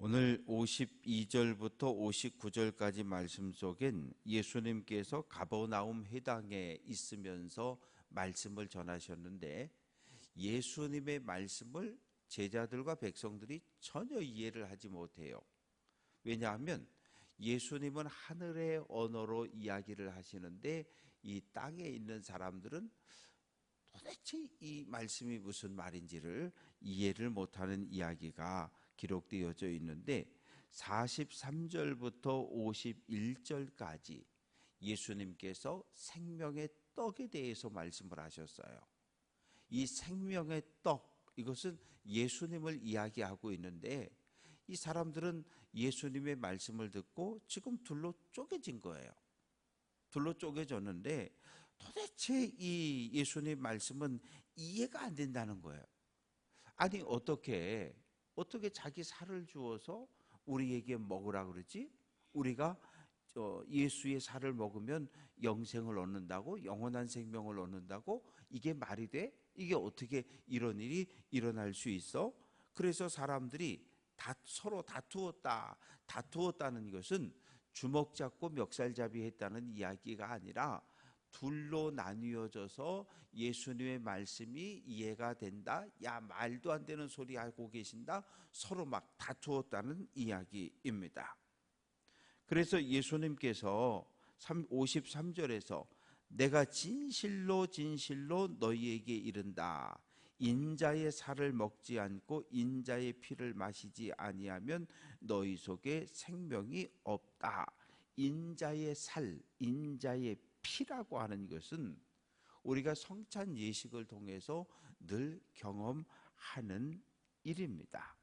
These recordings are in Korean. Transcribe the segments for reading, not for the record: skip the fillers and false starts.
오늘 52절부터 59절까지 말씀 속엔 예수님께서 가버나움 회당에 있으면서 말씀을 전하셨는데, 예수님의 말씀을 제자들과 백성들이 전혀 이해를 하지 못해요. 왜냐하면 예수님은 하늘의 언어로 이야기를 하시는데, 이 땅에 있는 사람들은 도대체 이 말씀이 무슨 말인지를 이해를 못하는 이야기가 기록되어져 있는데, 43절부터 51절까지 예수님께서 생명의 떡에 대해서 말씀을 하셨어요. 이 생명의 떡, 이것은 예수님을 이야기하고 있는데, 이 사람들은 예수님의 말씀을 듣고 지금 둘로 쪼개진 거예요. 둘로 쪼개졌는데 도대체 이 예수님 말씀은 이해가 안 된다는 거예요. 아니 어떻게 자기 살을 주어서 우리에게 먹으라 그러지? 우리가 예수의 살을 먹으면 영생을 얻는다고, 영원한 생명을 얻는다고? 이게 말이 돼? 이게 어떻게 이런 일이 일어날 수 있어? 그래서 사람들이 서로 다투었다는 것은 주먹 잡고 멱살잡이 했다는 이야기가 아니라, 둘로 나뉘어져서 예수님의 말씀이 이해가 된다, 야 말도 안 되는 소리 하고 계신다, 서로 막 다투었다는 이야기입니다. 그래서 예수님께서 53절에서 내가 진실로 너희에게 이른다, 인자의 살을 먹지 않고 인자의 피를 마시지 아니하면 너희 속에 생명이 없다. 인자의 살, 인자의 피라고 하는 것은 우리가 성찬 예식을 통해서 늘 경험하는 일입니다.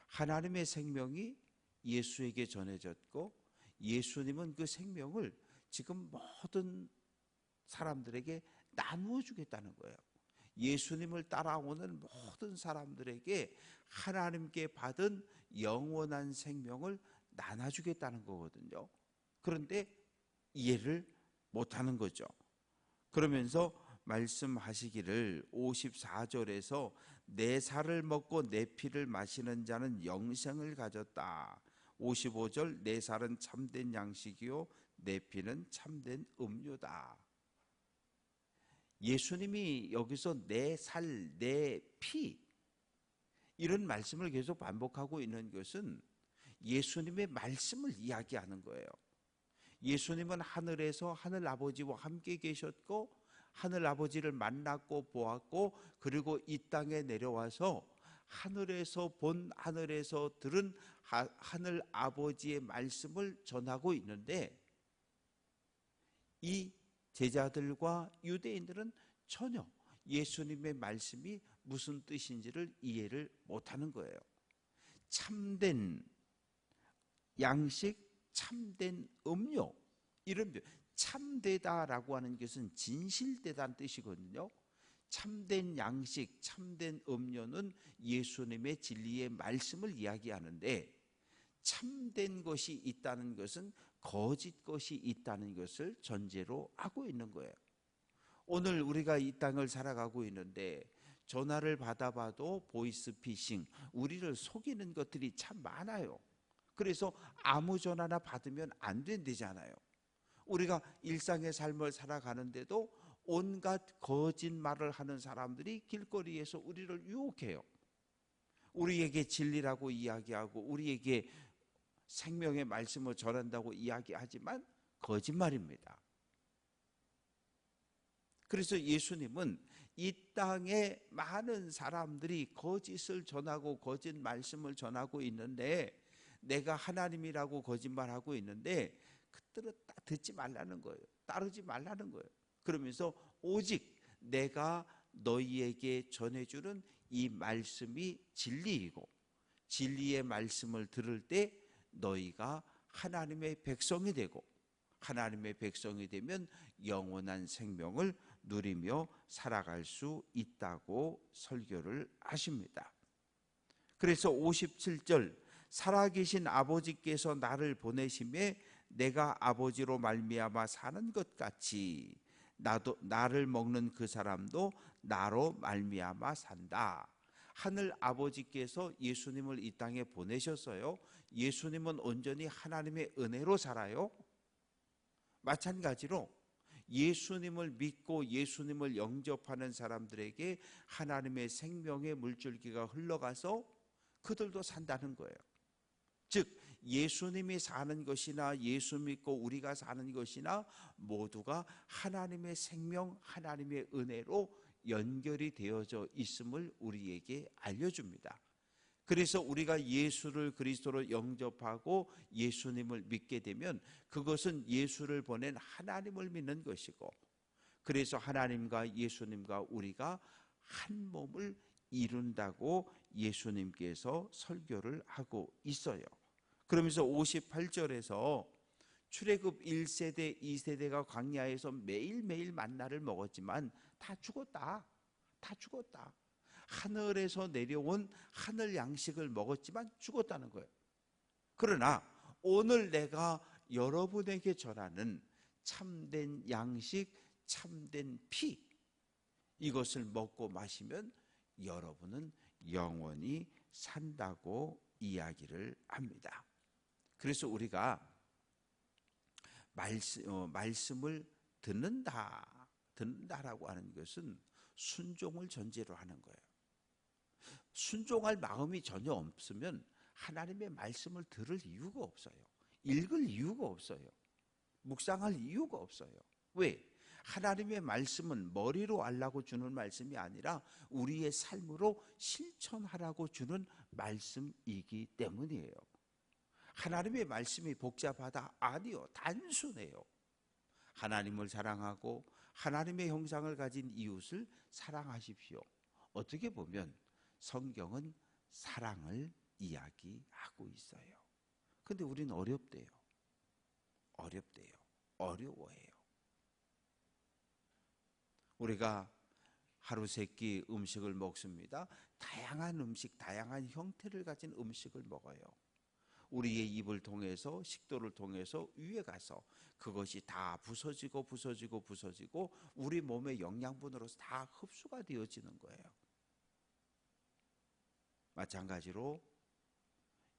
하나님의 생명이 예수에게 전해졌고, 예수님은 그 생명을 지금 모든 사람들에게 나누어 주겠다는 거예요. 예수님을 따라오는 모든 사람들에게 하나님께 받은 영원한 생명을 나눠주겠다는 거거든요. 그런데 이해를 못하는 거죠. 그러면서 말씀하시기를 54절에서 내 살을 먹고 내 피를 마시는 자는 영생을 가졌다. 55절 내 살은 참된 양식이요 내 피는 참된 음료다. 예수님이 여기서 내 살, 내 피, 이런 말씀을 계속 반복하고 있는 것은 예수님의 말씀을 이야기하는 거예요. 예수님은 하늘에서 하늘 아버지와 함께 계셨고, 하늘 아버지를 만났고 보았고, 그리고 이 땅에 내려와서 하늘에서 들은 하늘 아버지의 말씀을 전하고 있는데, 이 제자들과 유대인들은 전혀 예수님의 말씀이 무슨 뜻인지를 이해를 못하는 거예요. 참된 양식, 참된 음료, 이런 참되다라고 하는 것은 진실되다는 뜻이거든요. 참된 양식, 참된 음료는 예수님의 진리의 말씀을 이야기하는데, 참된 것이 있다는 것은 거짓 것이 있다는 것을 전제로 하고 있는 거예요. 오늘 우리가 이 땅을 살아가고 있는데 전화를 받아봐도 보이스피싱, 우리를 속이는 것들이 참 많아요. 그래서 아무 전화나 받으면 안 된다잖아요. 우리가 일상의 삶을 살아가는데도 온갖 거짓말을 하는 사람들이 길거리에서 우리를 유혹해요. 우리에게 진리라고 이야기하고 우리에게 생명의 말씀을 전한다고 이야기하지만 거짓말입니다. 그래서 예수님은 이 땅에 많은 사람들이 거짓을 전하고 거짓 말씀을 전하고 있는데, 내가 하나님이라고 거짓말하고 있는데 그들은 다 듣지 말라는 거예요. 따르지 말라는 거예요. 그러면서 오직 내가 너희에게 전해주는 이 말씀이 진리이고, 진리의 말씀을 들을 때 너희가 하나님의 백성이 되고, 하나님의 백성이 되면 영원한 생명을 누리며 살아갈 수 있다고 설교를 하십니다. 그래서 57절 살아계신 아버지께서 나를 보내심에 내가 아버지로 말미암아 사는 것 같이 나를 먹는 그 사람도 나로 말미암아 산다. 하늘 아버지께서 예수님을 이 땅에 보내셨어요. 예수님은 온전히 하나님의 은혜로 살아요. 마찬가지로 예수님을 믿고 예수님을 영접하는 사람들에게 하나님의 생명의 물줄기가 흘러가서 그들도 산다는 거예요. 즉 예수님이 사는 것이나 예수 믿고 우리가 사는 것이나 모두가 하나님의 생명, 하나님의 은혜로 연결이 되어져 있음을 우리에게 알려줍니다. 그래서 우리가 예수를 그리스도로 영접하고 예수님을 믿게 되면 그것은 예수를 보낸 하나님을 믿는 것이고, 그래서 하나님과 예수님과 우리가 한 몸을 이룬다고 예수님께서 설교를 하고 있어요. 그러면서 58절에서 출애굽 1세대, 2세대가 광야에서 매일매일 만나를 먹었지만 다 죽었다. 다 죽었다. 하늘에서 내려온 하늘 양식을 먹었지만 죽었다는 거예요. 그러나 오늘 내가 여러분에게 전하는 참된 양식, 참된 피, 이것을 먹고 마시면 여러분은 영원히 산다고 이야기를 합니다. 그래서 우리가 말씀을 듣는다라고 하는 것은 순종을 전제로 하는 거예요. 순종할 마음이 전혀 없으면 하나님의 말씀을 들을 이유가 없어요. 읽을 이유가 없어요. 묵상할 이유가 없어요. 왜? 하나님의 말씀은 머리로 알라고 주는 말씀이 아니라 우리의 삶으로 실천하라고 주는 말씀이기 때문이에요. 하나님의 말씀이 복잡하다? 아니요, 단순해요. 하나님을 사랑하고 하나님의 형상을 가진 이웃을 사랑하십시오. 어떻게 보면 성경은 사랑을 이야기하고 있어요. 근데 우리는 어렵대요. 어려워해요. 우리가 하루 세 끼 음식을 먹습니다. 다양한 음식, 다양한 형태를 가진 음식을 먹어요. 우리의 입을 통해서, 식도를 통해서 위에 가서 그것이 다 부서지고 우리 몸의 영양분으로서 다 흡수가 되어지는 거예요. 마찬가지로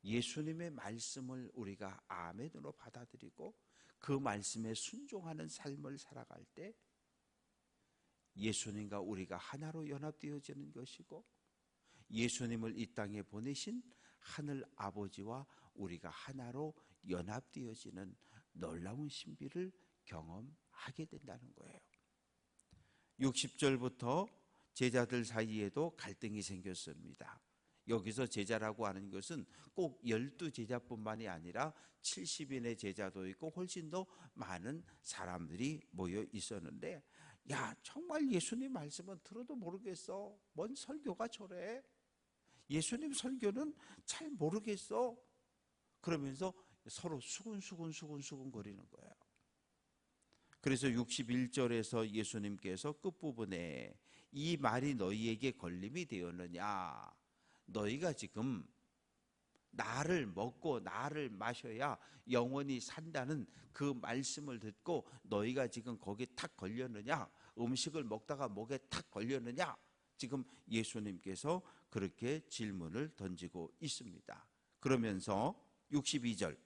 예수님의 말씀을 우리가 아멘으로 받아들이고 그 말씀에 순종하는 삶을 살아갈 때 예수님과 우리가 하나로 연합되어지는 것이고, 예수님을 이 땅에 보내신 하늘 아버지와 우리가 하나로 연합되어지는 놀라운 신비를 경험하게 된다는 거예요. 60절부터 제자들 사이에도 갈등이 생겼습니다. 여기서 제자라고 하는 것은 꼭 12제자뿐만이 아니라 70인의 제자도 있고 훨씬 더 많은 사람들이 모여 있었는데, 야, 정말 예수님 말씀은 들어도 모르겠어. 뭔 설교가 저래? 예수님 설교는 잘 모르겠어. 그러면서 서로 수근수근 거리는 거예요. 그래서 61절에서 예수님께서 끝부분에 이 말이 너희에게 걸림이 되었느냐? 너희가 지금 나를 먹고 나를 마셔야 영원히 산다는 그 말씀을 듣고 너희가 지금 거기에 탁 걸렸느냐? 음식을 먹다가 목에 탁 걸렸느냐? 지금 예수님께서 그렇게 질문을 던지고 있습니다. 그러면서 62절,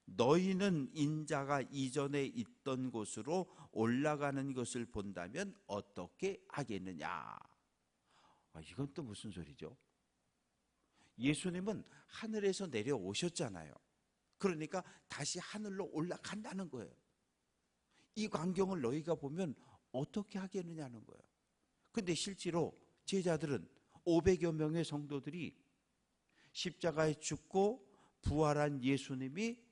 너희는 인자가 이전에 있던 곳으로 올라가는 것을 본다면 어떻게 하겠느냐? 이건 또 무슨 소리죠? 예수님은 하늘에서 내려오셨잖아요. 그러니까 다시 하늘로 올라간다는 거예요. 이 광경을 너희가 보면 어떻게 하겠느냐는 거예요. 근데 실제로 제자들은 500여 명의 성도들이 십자가에 죽고 부활한 예수님이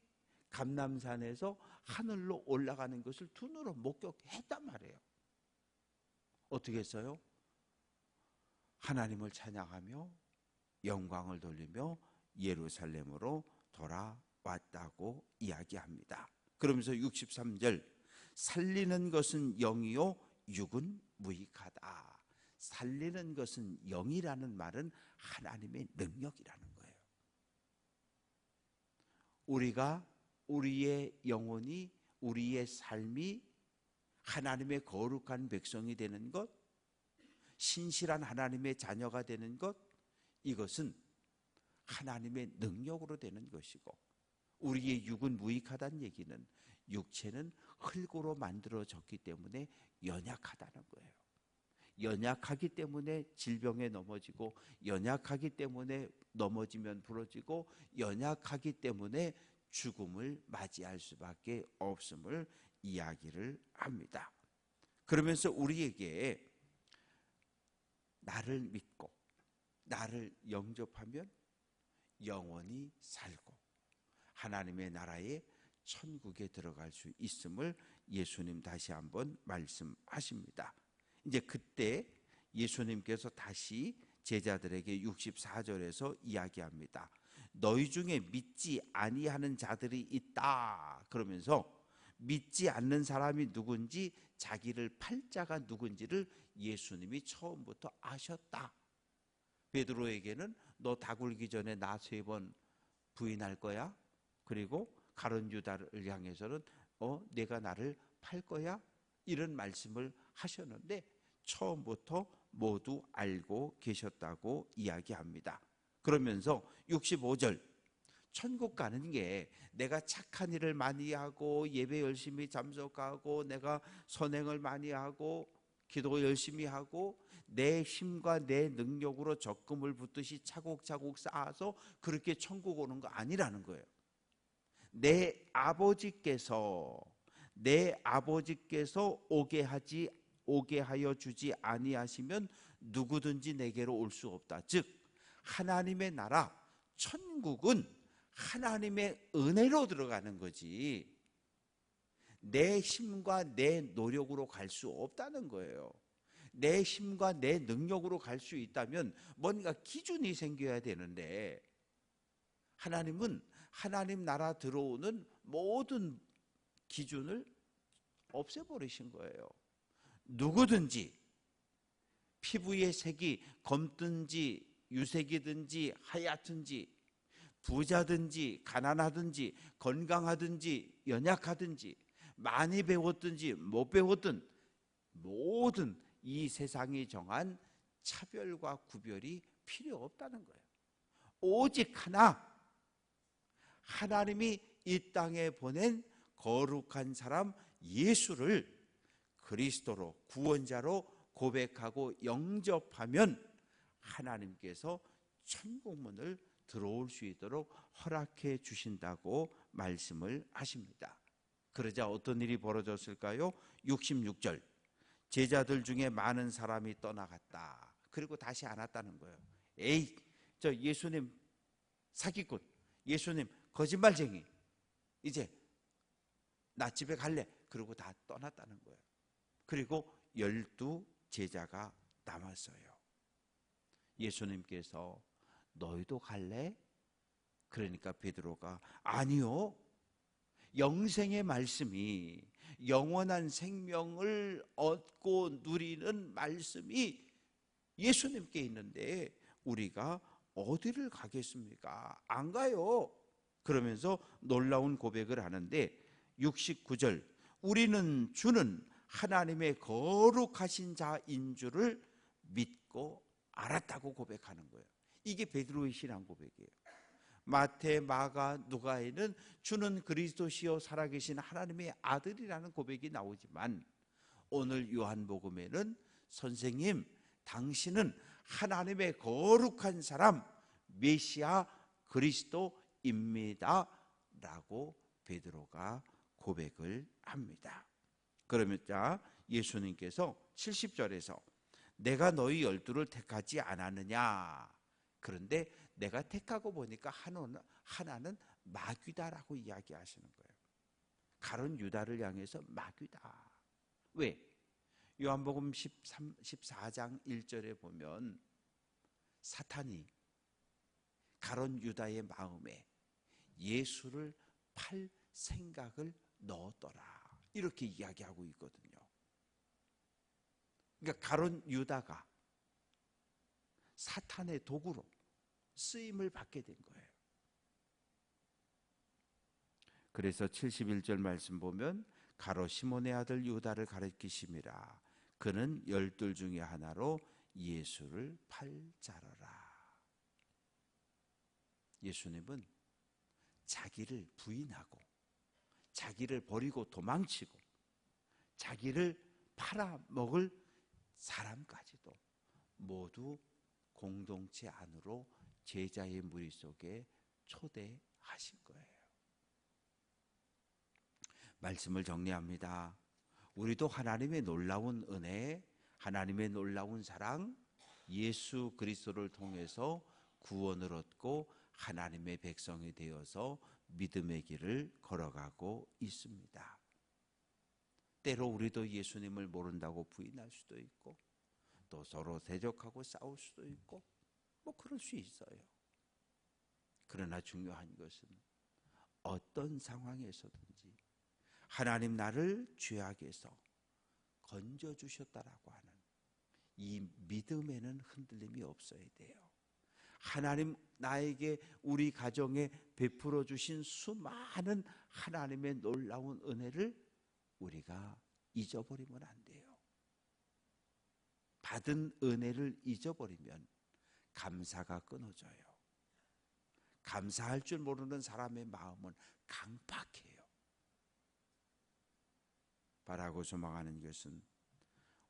감람산에서 하늘로 올라가는 것을 두 눈으로 목격했단 말이에요. 어떻게 했어요? 하나님을 찬양하며 영광을 돌리며 예루살렘으로 돌아왔다고 이야기합니다. 그러면서 63절, 살리는 것은 영이요 육은 무익하다. 살리는 것은 영이라는 말은 하나님의 능력이라는 거예요. 우리가 우리의 영혼이, 우리의 삶이 하나님의 거룩한 백성이 되는 것, 신실한 하나님의 자녀가 되는 것, 이것은 하나님의 능력으로 되는 것이고, 우리의 육은 무익하다는 얘기는 육체는 흙으로 만들어졌기 때문에 연약하다는 거예요. 연약하기 때문에 질병에 넘어지고, 연약하기 때문에 넘어지면 부러지고, 연약하기 때문에 죽음을 맞이할 수밖에 없음을 이야기를 합니다. 그러면서 우리에게 나를 믿고 나를 영접하면 영원히 살고 하나님의 나라의 천국에 들어갈 수 있음을 예수님 다시 한번 말씀하십니다. 이제 그때 예수님께서 다시 제자들에게 64절에서 이야기합니다. 너희 중에 믿지 아니하는 자들이 있다. 그러면서 믿지 않는 사람이 누군지, 자기를 팔 자가 누군지를 예수님이 처음부터 아셨다. 베드로에게는 너 다 굴기 전에 나 3번 부인할 거야? 그리고 가룟 유다를 향해서는 내가 나를 팔 거야? 이런 말씀을 하셨는데 처음부터 모두 알고 계셨다고 이야기합니다. 그러면서 65절, 천국 가는 게 내가 착한 일을 많이 하고 예배 열심히 참석하고 내가 선행을 많이 하고 기도 열심히 하고 내 힘과 내 능력으로 적금을 붓듯이 차곡차곡 쌓아서 그렇게 천국 오는 거 아니라는 거예요. 내 아버지께서 오게 하여 주지 아니하시면 누구든지 내게로 올 수 없다. 즉 하나님의 나라 천국은 하나님의 은혜로 들어가는 거지 내 힘과 내 노력으로 갈 수 없다는 거예요. 내 힘과 내 능력으로 갈 수 있다면 뭔가 기준이 생겨야 되는데, 하나님은 하나님 나라 들어오는 모든 기준을 없애버리신 거예요. 누구든지 피부의 색이 검든지 유색이든지 하얗든지 부자든지 가난하든지 건강하든지 연약하든지 많이 배웠든지 못 배웠든 모든 이 세상이 정한 차별과 구별이 필요 없다는 거예요. 오직 하나, 하나님이 이 땅에 보낸 거룩한 사람 예수를 그리스도로 구원자로 고백하고 영접하면 하나님께서 천국문을 들어올 수 있도록 허락해 주신다고 말씀을 하십니다. 그러자 어떤 일이 벌어졌을까요? 66절, 제자들 중에 많은 사람이 떠나갔다. 그리고 다시 안 왔다는 거예요. 에이, 저 예수님 사기꾼, 예수님 거짓말쟁이, 이제 나 집에 갈래. 그리고 다 떠났다는 거예요. 그리고 12 제자가 남았어요. 예수님께서 너희도 갈래? 그러니까 베드로가 아니요, 영생의 말씀이, 영원한 생명을 얻고 누리는 말씀이 예수님께 있는데 우리가 어디를 가겠습니까? 안 가요. 그러면서 놀라운 고백을 하는데 69절, 우리는 주는 하나님의 거룩하신 자인 줄을 믿고 알았다고 고백하는 거예요. 이게 베드로의 신앙 고백이에요. 마태, 마가, 누가에는 주는 그리스도시요 살아계신 하나님의 아들이라는 고백이 나오지만 오늘 요한복음에는 선생님, 당신은 하나님의 거룩한 사람 메시아 그리스도입니다 라고 베드로가 고백을 합니다. 그러면 예수님께서 70절에서 내가 너희 12를 택하지 않았느냐, 그런데 내가 택하고 보니까 하나는 마귀다라고 이야기하시는 거예요. 가룟 유다를 향해서 마귀다. 왜? 요한복음 14장 1절에 보면 사탄이 가룟 유다의 마음에 예수를 팔 생각을 넣었더라, 이렇게 이야기하고 있거든요. 그러니까 가룟 유다가 사탄의 도구로 쓰임을 받게 된 거예요. 그래서 71절 말씀 보면 가롯 시몬의 아들 유다를 가리키심이라. 그는 12 중에 하나로 예수를 팔 자러라. 예수님은 자기를 부인하고 자기를 버리고 도망치고 자기를 팔아먹을 사람까지도 모두 공동체 안으로 제자의 무리 속에 초대하신 거예요. 말씀을 정리합니다. 우리도 하나님의 놀라운 은혜, 하나님의 놀라운 사랑, 예수 그리스도를 통해서 구원을 얻고 하나님의 백성이 되어서 믿음의 길을 걸어가고 있습니다. 때로 우리도 예수님을 모른다고 부인할 수도 있고 또 서로 대적하고 싸울 수도 있고 그럴 수 있어요. 그러나 중요한 것은 어떤 상황에서든지 하나님 나를 죄악에서 건져주셨다라고 하는 이 믿음에는 흔들림이 없어야 돼요. 하나님 나에게 우리 가정에 베풀어 주신 수많은 하나님의 놀라운 은혜를 우리가 잊어버리면 안 돼요. 받은 은혜를 잊어버리면 감사가 끊어져요. 감사할 줄 모르는 사람의 마음은 강팍해요. 바라고 소망하는 것은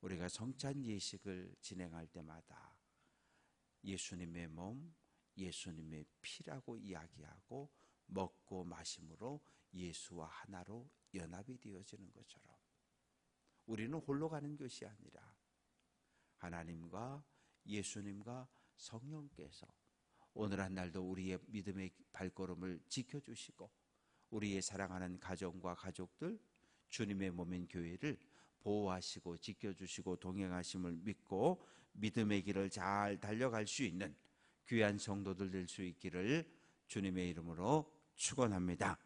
우리가 성찬 예식을 진행할 때마다 예수님의 몸, 예수님의 피라고 이야기하고 먹고 마심으로 예수와 하나로 연합이 되어지는 것처럼 우리는 홀로 가는 것이 아니라 하나님과 예수님과 성령께서 오늘 한 날도 우리의 믿음의 발걸음을 지켜주시고 우리의 사랑하는 가정과 가족들, 주님의 몸인 교회를 보호하시고 지켜주시고 동행하심을 믿고 믿음의 길을 잘 달려갈 수 있는 귀한 성도들 될 수 있기를 주님의 이름으로 축원합니다.